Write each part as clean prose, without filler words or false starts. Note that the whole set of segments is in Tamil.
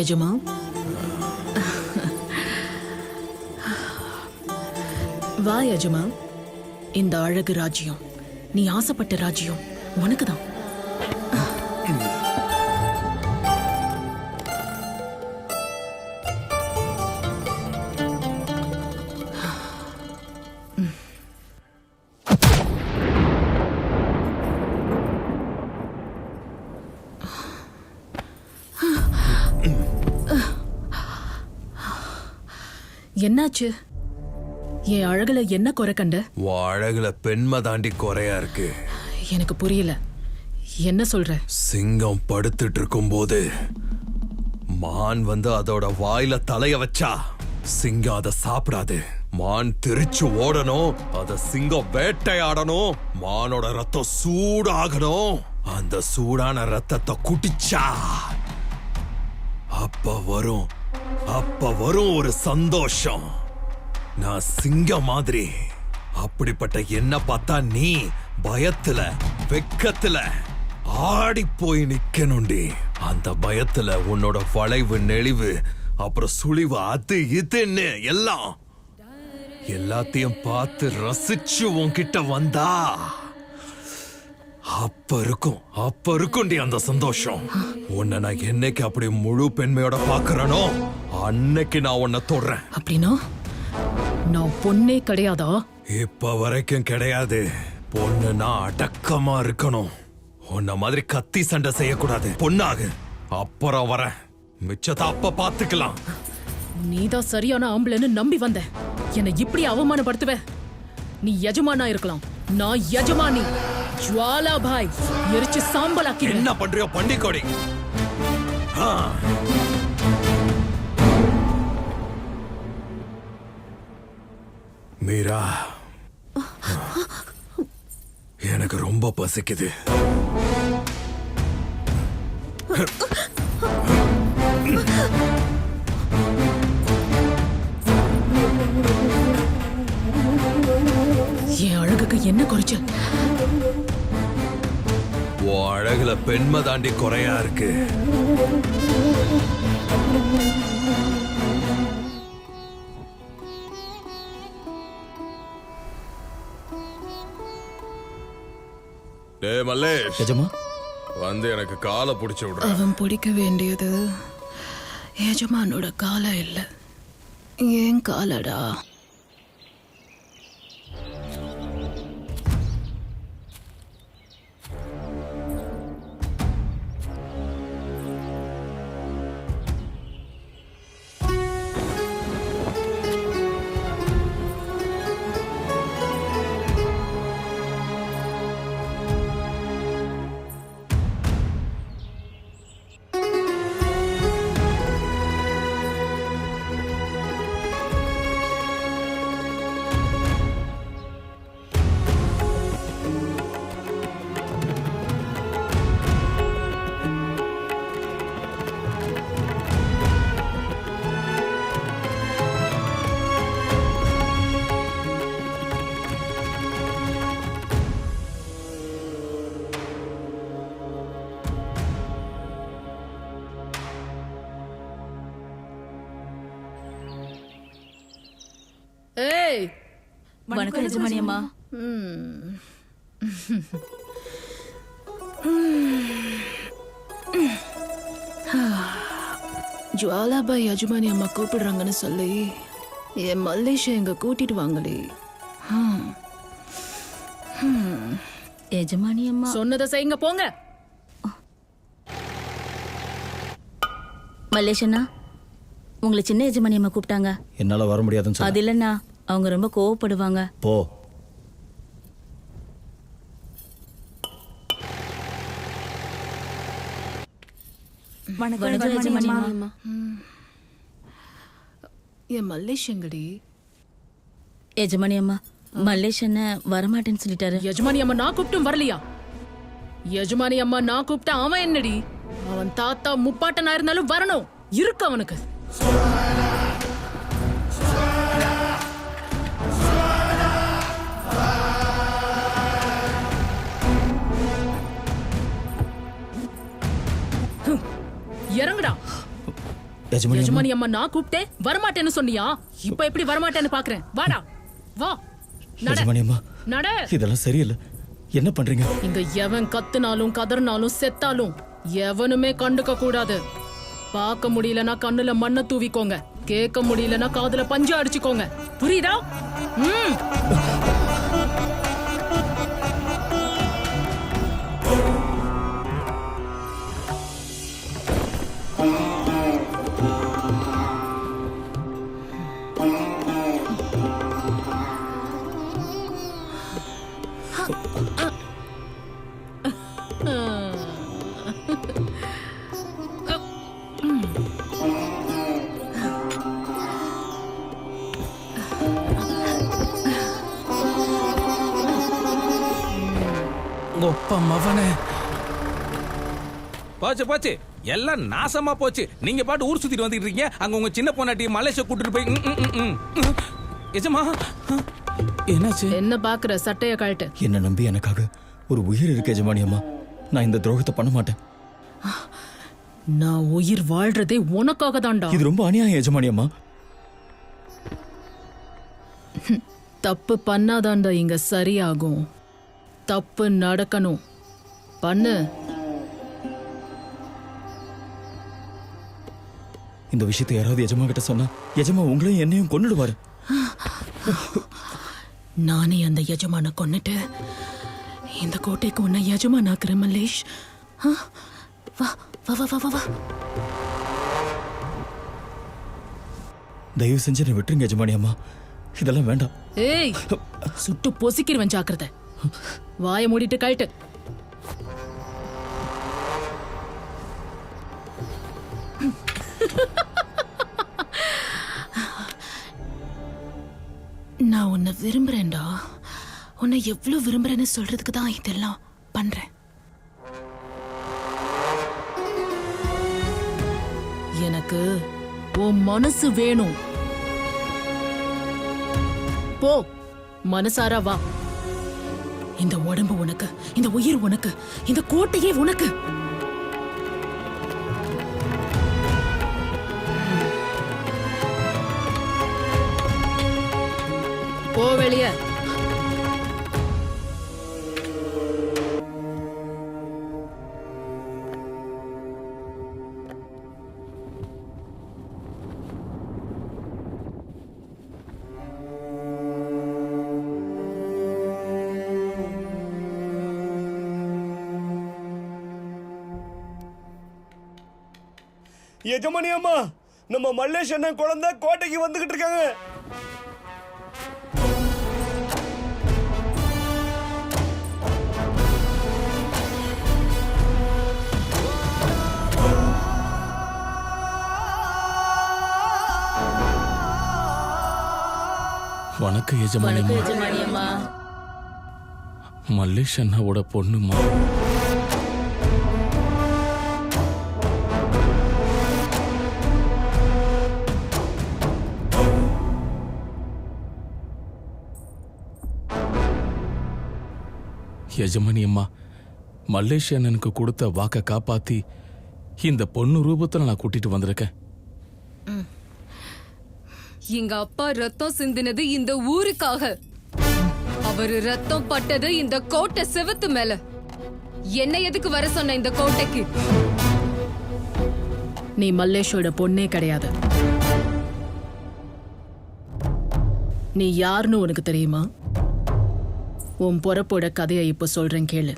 எஜமா, வா எஜமா. இந்த அழகு ராஜ்யம், நீ ஆசைப்பட்ட ராஜ்யம் உனக்குதான். என்னாச்சு? என் அழகுல என்ன குறை கண்ட? அழகுல பெண்மை தாண்டி குறையா இருக்கு. எனக்கு புரியல, என்ன சொல்ற? சிங்கம் படுத்துட்டு இருக்கும் போது மான் வந்து அதோட வாயில தலைய வச்சா சிங்கம் அதை சாப்பிடாது. மான் திருச்சு ஓடணும், அத சிங்கம் வேட்டையாடணும். மானோட ரத்தம் சூடாகணும். அந்த சூடான ரத்தத்தை குடிச்சா அப்ப வரும் ஒரு சந்தோஷம். நான் சிங்கம் மாதிரி. அப்படிப்பட்ட என்ன பார்த்தா நீ பயத்துல வெக்கத்துல ஆடி போய் நிக்கணும்டி. அந்த பயத்துல உன்னோட வளைவு நெளிவு அப்புறம் சுழிவு அது இதுன்னு எல்லாத்தையும் பார்த்து ரசிச்சு உன்கிட்ட வந்தா அப்ப இருக்கும்டி அந்த சந்தோஷம். உன்னை நான் என்னைக்கு அப்படி முழு பெண்மையோட பாக்குறனோ அன்னைக்கு நான் உன்னை தொடுறேன். அப்படின்னா நான் பொண்ணே கிடையாதா? இப்ப வரைக்கும் கிடையாது. பொண்ணுனா அடக்கமா இருக்கணும். உன்ன மாதிரி கத்தி சண்டை செய்யக்கூடாது. பொண்ணாகு, அப்புறம் வர மிச்சத்தை அப்ப பாத்துக்கலாம். நீதான் சரியான ஆம்பளைன்னு நம்பி வந்த. என்னை இப்படி அவமானப்படுத்துவ? நீ எஜமானா இருக்கலாம், நான் எஜமானி. ஜுவாலா பாய் எரிச்சு சாம்பலாக்கி. என்ன பண்றியோ பண்டிகோடி. மீரா, எனக்கு ரொம்ப பசிக்குது. என் அழகுக்கு என்ன குறைச்சல்? அழகுல பெண்மை தாண்டி குறையா இருக்கு. மல்லேஷ், வந்து எனக்கு காலை பிடிச்சு விடுற. அவன் பிடிக்க வேண்டியது எஜமானோட காலை இல்ல, ஏன் காலடா. ஏய், வணக்கம் எஜமானி அம்மா. ஜுவாலாபாய் யஜமானி அம்மா கூப்பிடுறாங்கன்னு சொல்லி என் மல்லேஷ எங்க கூட்டிட்டு வாங்களே. எஜமானி அம்மா சொன்னதை செய்யுங்க, போங்க. மல்லேஷண்ணா, உங்களை சின்ன எஜமானி அம்மா கூப்பிட்டாங்க. என்னால வர முடியாதுன்னு சொல்லு. அது இல்லைண்ணா, அவங்க ரொம்ப கோவப்படுவாங்க. போ. வணக்கம் எஜமானி அம்மா. என் மல்லேஷ் எங்கடி? எஜமானி அம்மா, மல்லேஷ் அண்ணன் வரமாட்டேன்னு சொல்லிட்டாரு. எஜமானி அம்மா நான் கூப்பிட்டும் வரலையா? எஜமானி அம்மா நான் கூப்பிட்டா அவன் என்னடி? அவன் தாத்தா முப்பாட்டனா இருந்தாலும் வரணும், இருக்கு அவனுக்கு. இறங்குடா. எஜமானி அம்மா நான் கூப்பிட்டேன் வரமாட்டேன்னு சொன்னியா? இப்ப எப்படி வரமாட்டேன்னு பாக்குறேன். வாடா வா. நட எஜமானி அம்மா நட. இதெல்லாம் சரியில்லை. என்ன பண்றீங்க? இங்க எவன் கத்துனாலும் கதறினாலும் செத்தாலும் எவனுமே கண்டுக்க கூடாது. பார்க்க முடியலனா கண்ணுல மண்ணை தூவிக்கோங்க. கேட்க முடியலனா காதுல பஞ்சு அடிச்சுக்கோங்க. புரியுதா? ஒப்ப மவனே போச்சு போச்சு, எல்லாம் நாசமா போச்சு. நீங்க பாட்டு ஊர் சுத்திட்டு வந்துட்டு இருக்கீங்க. அங்க உங்க சின்ன பொண்ணாட்டி மலேசியா கூட்டிட்டு போய் எஜமா என்னாச்சு? என்ன பாக்குற? சட்டைய கழட்டு. என்ன நம்பி எனக்காக ஒரு உயிர் இருக்கு எஜமானி அம்மா. நான் இந்த துரோகத்தை பண்ண மாட்டேன். நான் உயிர் வாழ்றதே உனக்காக தான்டா. இது ரொம்ப அநியாயம் எஜமானி அம்மா. தப்பு பண்ணாதான்டா இங்க சரியாகும். தப்பு நடக்கணும். பண்ணு. இந்த விஷயத்தை யாராவது எஜமா கிட்ட சொன்னா எஜமா உங்களையும் என்னையும் கொன்னுடுவாரு. நானே அந்த எஜமான கொன்னுட்டு இந்த கோட்டைக்கு உன்னை எஜமானாக்குறேன் மல்லேஷ். வா வா வா வா வா. தயவு செஞ்சு என்னை விட்டுருங்க எஜமானி அம்மா. இதெல்லாம் வேண்டாம். ஏய், சுட்டு பொசிக்கிறவன் ஜாக்கிரதை. வாயை மூடிட்டு கழட்டு. நான் உன்னை விரும்புறேன்டா. உன்னை எவ்வளவு விரும்புறேன்னு சொல்றதுக்கு தான் இதெல்லாம் பண்றேன். எனக்கு உன் மனசு வேணும். போ, மனசாரா வா. இந்த உடம்பு உனக்கு, இந்த உயிர் உனக்கு, இந்த கோட்டையே உனக்கு. போ வெளிய. எஜமானி அம்மா, நம்ம மல்லேஷ் அண்ணன் குழந்தை கோட்டைக்கு வந்துகிட்டு இருக்காங்க. வணக்கம் எஜமானி வணக்கம் அம்மா. எஜமானி அம்மா. மல்லேஷ் அண்ணாவோட பொண்ணுமா? எஜமானி அம்மா, மல்லேஷ் அண்ணனுக்கு கொடுத்த வாக்க காப்பாத்தி இந்த பொண்ணு ரூபத்துல நான் கூட்டிட்டு வந்திருக்கேன். எங்க அப்பா ரத்தம் சிந்தினது இந்த ஊருக்காக. அவரு ரத்தம் பட்டது இந்த கோட்டை செவத்து மேல. என்ன எதுக்கு வர சொன்ன இந்த கோட்டைக்கு? நீ மல்லேஷோட பொண்ணே கிடையாது. நீ யாருன்னு உனக்கு தெரியுமா? உன் பொறப்போட கதையை இப்ப சொல்றேன் கேளு.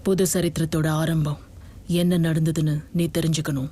புது சரித்திரத்தோட ஆரம்பம் என்ன நடந்ததுன்னு நீ தெரிஞ்சுக்கணும்.